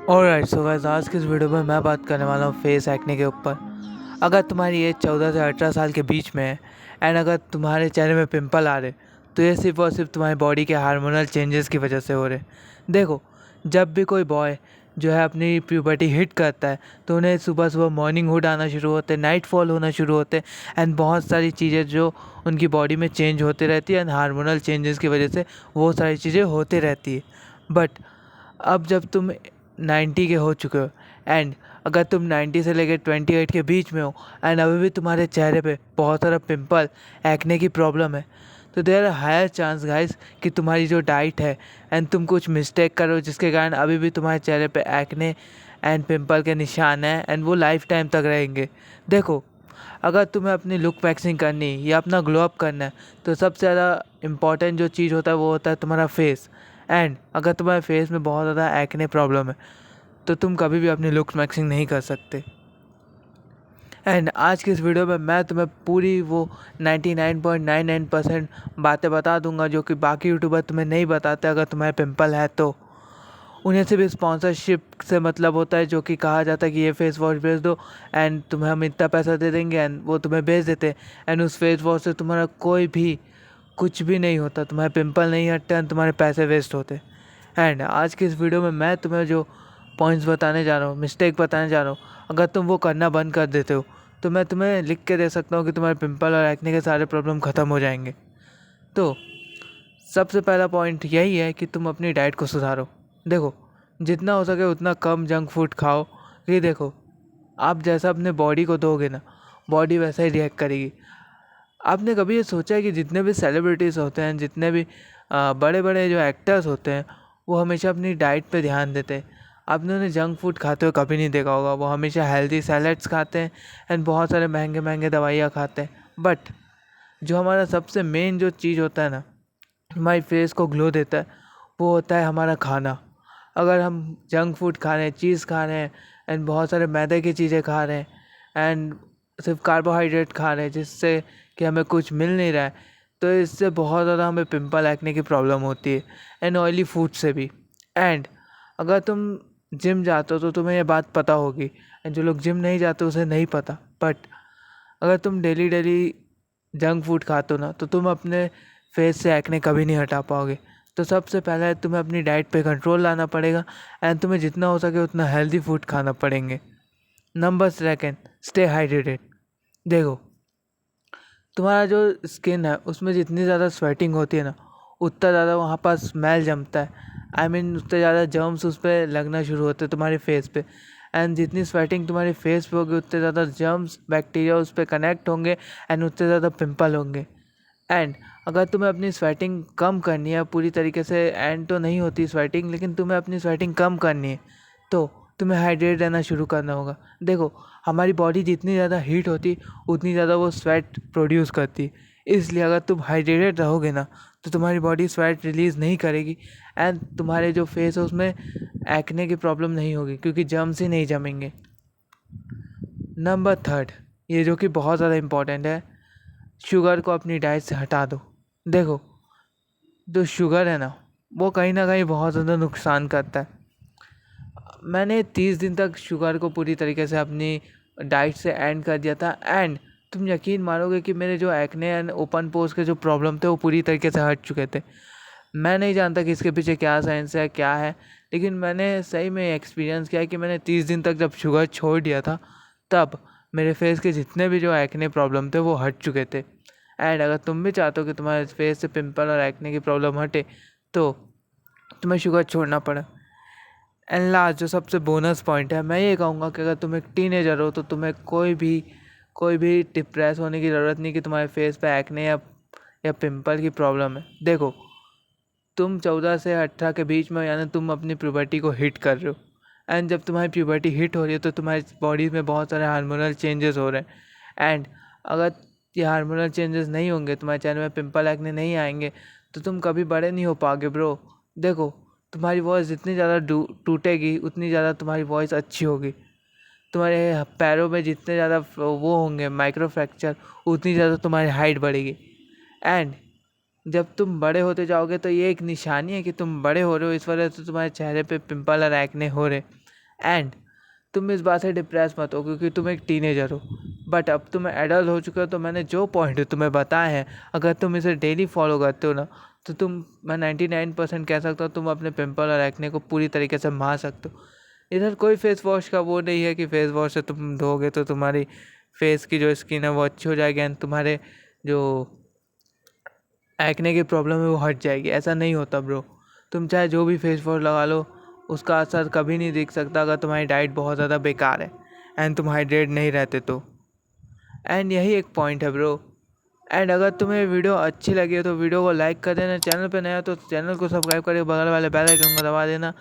Alright so guys, आज की इस वीडियो में मैं बात करने वाला हूँ फेस एक्ने के ऊपर। अगर तुम्हारी एज 14 से 18 साल के बीच में है एंड अगर तुम्हारे चेहरे में पिंपल आ रहे, तो ये सिर्फ और सिर्फ तुम्हारी बॉडी के हार्मोनल चेंजेस की वजह से हो रहे। देखो, जब भी कोई बॉय जो है अपनी प्यूबर्टी हिट करता है, तो उन्हें सुबह सुबह मॉर्निंग हुड आना शुरू होते, नाइट फॉल होना शुरू होते एंड बहुत सारी चीज़ें जो उनकी बॉडी में चेंज होती रहती है एंड हार्मोनल चेंजेस की वजह से वो सारी चीज़ें होती रहती है। बट अब जब तुम 90 के हो चुके हो एंड अगर तुम 90 से लेकर 28 के बीच में हो एंड अभी भी तुम्हारे चेहरे पे बहुत सारा पिंपल एक्ने की प्रॉब्लम है, तो देयर हायर चांस गाइस कि तुम्हारी जो डाइट है एंड तुम कुछ मिस्टेक करो जिसके कारण अभी भी तुम्हारे चेहरे पे एक्ने एंड पिंपल के निशान हैं एंड वो लाइफ टाइम तक रहेंगे। देखो, अगर तुम्हें अपनी लुक वैक्सिंग करनी या अपना ग्लो अप करना है, तो सबसे ज़्यादा इम्पॉर्टेंट जो चीज़ होता है वो होता है तुम्हारा फेस। एंड अगर तुम्हारे फेस में बहुत ज़्यादा एक्ने प्रॉब्लम है, तो तुम कभी भी अपनी लुक मैक्सिंग नहीं कर सकते। एंड आज की इस वीडियो में मैं तुम्हें पूरी वो 99.99% बातें बता दूंगा जो कि बाकी यूट्यूबर तुम्हें नहीं बताते। अगर तुम्हारे पिंपल है तो उन्हें सिर्फ स्पॉन्सरशिप से मतलब होता है, जो कि कहा जाता है कि ये फेस वॉश भेज दो एंड तुम्हें हम इतना पैसा दे देंगे एंड वो तुम्हें भेज देते। एंड उस फेस वॉश से तुम्हारा कोई भी कुछ भी नहीं होता, तुम्हारे पिंपल नहीं हटते एंड तुम्हारे पैसे वेस्ट होते। एंड आज की इस वीडियो में मैं तुम्हें जो पॉइंट्स बताने जा रहा हूँ, मिस्टेक बताने जा रहा हूँ, अगर तुम वो करना बंद कर देते हो तो मैं तुम्हें लिख के दे सकता हूँ कि तुम्हारे पिंपल और एक्ने के सारे प्रॉब्लम ख़त्म हो जाएंगे। तो सबसे पहला पॉइंट यही है कि तुम अपनी डाइट को सुधारो। देखो, जितना हो सके उतना कम जंक फूड खाओ। ये देखो, आप जैसा अपने बॉडी को दोगे ना, बॉडी वैसा ही रिएक्ट करेगी। आपने कभी ये सोचा है कि जितने भी सेलिब्रिटीज़ होते हैं, जितने भी बड़े बड़े जो एक्टर्स होते हैं, वो हमेशा अपनी डाइट पे ध्यान देते हैं। आपने उन्हें जंक फूड खाते हुए कभी नहीं देखा होगा। वो हमेशा हेल्दी सैलड्स खाते हैं एंड बहुत सारे महंगे महंगे दवाइयाँ खाते हैं। बट जो हमारा सबसे मेन जो चीज़ होता है ना, हमारी फेस को ग्लो देता है, वो होता है हमारा खाना। अगर हम जंक फूड खा रहे हैं, चीज़ खा रहे हैं एंड बहुत सारे मैदे की चीज़ें खा रहे हैं एंड सिर्फ कार्बोहाइड्रेट खा रहे हैं जिससे कि हमें कुछ मिल नहीं रहा है, तो इससे बहुत ज़्यादा हमें पिंपल एक्ने की प्रॉब्लम होती है एंड ऑयली फूड से भी। एंड अगर तुम जिम जाते हो तो तुम्हें ये बात पता होगी एंड जो लोग जिम नहीं जाते उसे नहीं पता। बट अगर तुम डेली डेली जंक फूड खाते हो ना, तो तुम अपने फेस से एक्ने कभी नहीं हटा पाओगे। तो सबसे पहले तुम्हें अपनी डाइट पे कंट्रोल लाना पड़ेगा एंड तुम्हें जितना हो सके उतना हेल्दी फूड खाना पड़ेंगे। Number second, stay hydrated. देखो, तुम्हारा जो स्किन है उसमें जितनी ज़्यादा स्वेटिंग होती है ना, उतना ज़्यादा वहाँ पर स्मेल जमता है। उतने ज़्यादा जर्म्स उस पर लगना शुरू होते हैं तुम्हारे फेस पे। एंड जितनी स्वेटिंग तुम्हारे फेस पे होगी उतने ज़्यादा जर्म्स बैक्टीरिया उस पर कनेक्ट होंगे एंड उतने ज़्यादा पिंपल होंगे। एंड अगर तुम्हें अपनी स्वेटिंग कम करनी है पूरी तरीके से, एंड तो नहीं होती स्वेटिंग, लेकिन तुम्हें अपनी स्वेटिंग कम करनी है, तो तुम्हें हाइड्रेट रहना शुरू करना होगा। देखो, हमारी बॉडी जितनी ज़्यादा हीट होती उतनी ज़्यादा वो स्वेट प्रोड्यूस करती। इसलिए अगर तुम हाइड्रेटेड रहोगे ना, तो तुम्हारी बॉडी स्वेट रिलीज़ नहीं करेगी एंड तुम्हारे जो फेस है उसमें एक्ने की प्रॉब्लम नहीं होगी, क्योंकि जर्म्स ही नहीं जमेंगे। नंबर थर्ड, ये जो कि बहुत ज़्यादा इम्पॉर्टेंट है, शुगर को अपनी डाइट से हटा दो। देखो, जो शुगर है ना, वो कहीं ना कहीं बहुत ज़्यादा नुकसान करता है। मैंने 30 दिन तक शुगर को पूरी तरीके से अपनी डाइट से एंड कर दिया था एंड तुम यकीन मानोगे कि मेरे जो एक्ने एंड ओपन पोर्स के जो प्रॉब्लम थे वो पूरी तरीके से हट चुके थे। मैं नहीं जानता कि इसके पीछे क्या साइंस है, क्या है, लेकिन मैंने सही में एक्सपीरियंस किया कि मैंने 30 दिन तक जब शुगर छोड़ दिया था, तब मेरे फेस के जितने भी जो एक्ने प्रॉब्लम थे वो हट चुके थे। एंड अगर तुम भी चाहते हो कि तुम्हारे फेस से पिंपल और एक्ने की प्रॉब्लम हटे, तो तुम्हें शुगर छोड़ना पड़ा। एंड लास्ट जो सबसे बोनस पॉइंट है, मैं ये कहूँगा कि अगर तुम एक टीनेजर हो तो तुम्हें कोई भी डिप्रेस होने की ज़रूरत नहीं कि तुम्हारे फेस पे एक्ने या पिंपल की प्रॉब्लम है। देखो, तुम 14 से 18 के बीच में, यानी तुम अपनी प्यूबर्टी को हिट कर रहे हो एंड जब तुम्हारी प्यूबर्टी हिट हो रही है तो तुम्हारी बॉडी में बहुत सारे हार्मोनल चेंजेस हो रहे हैं। एंड अगर ये हार्मोनल चेंजेस नहीं होंगे, तुम्हारे चेहरे में पिंपल एक्ने नहीं आएंगे, तो तुम कभी बड़े नहीं हो पाओगे ब्रो। देखो, तुम्हारी वॉइस जितनी ज़्यादा टूटेगी उतनी ज़्यादा तुम्हारी वॉइस अच्छी होगी। तुम्हारे पैरों में जितने ज़्यादा वो होंगे माइक्रो फ्रैक्चर, उतनी ज़्यादा तुम्हारी हाइट बढ़ेगी। एंड जब तुम बड़े होते जाओगे तो ये एक निशानी है कि तुम बड़े हो रहे हो, इस वजह से तुम्हारे चेहरे पे पिंपल और एक्ने हो रहे। एंड तुम इस बात से डिप्रेस मत हो क्योंकि तुम एक टीनेजर हो, बट अब तुम एडल्ट हो चुके हो। तो मैंने जो पॉइंट तुम्हें बताए हैं, अगर तुम इसे डेली फॉलो करते हो ना, तो मैं 99% कह सकता हूँ तुम अपने पिंपल और एक्ने को पूरी तरीके से मार सकते हो। इधर कोई फेस वॉश का वो नहीं है कि फेस वॉश से तुम धोगे तो तुम्हारी फेस की जो स्किन है वो अच्छी हो जाएगी एंड तुम्हारे जो एक्ने की प्रॉब्लम है वो हट जाएगी। ऐसा नहीं होता ब्रो। तुम चाहे जो भी फेस वॉश लगा लो, उसका असर कभी नहीं दिख सकता अगर तुम्हारी डाइट बहुत ज़्यादा बेकार है एंड तुम हाइड्रेट नहीं रहते तो। एंड यही एक पॉइंट है ब्रो। एंड अगर तुम्हें वीडियो अच्छी लगी हो तो वीडियो को लाइक कर देना, चैनल पे नया हो तो चैनल को सब्सक्राइब करके बगल वाले बेल आइकन को दबा देना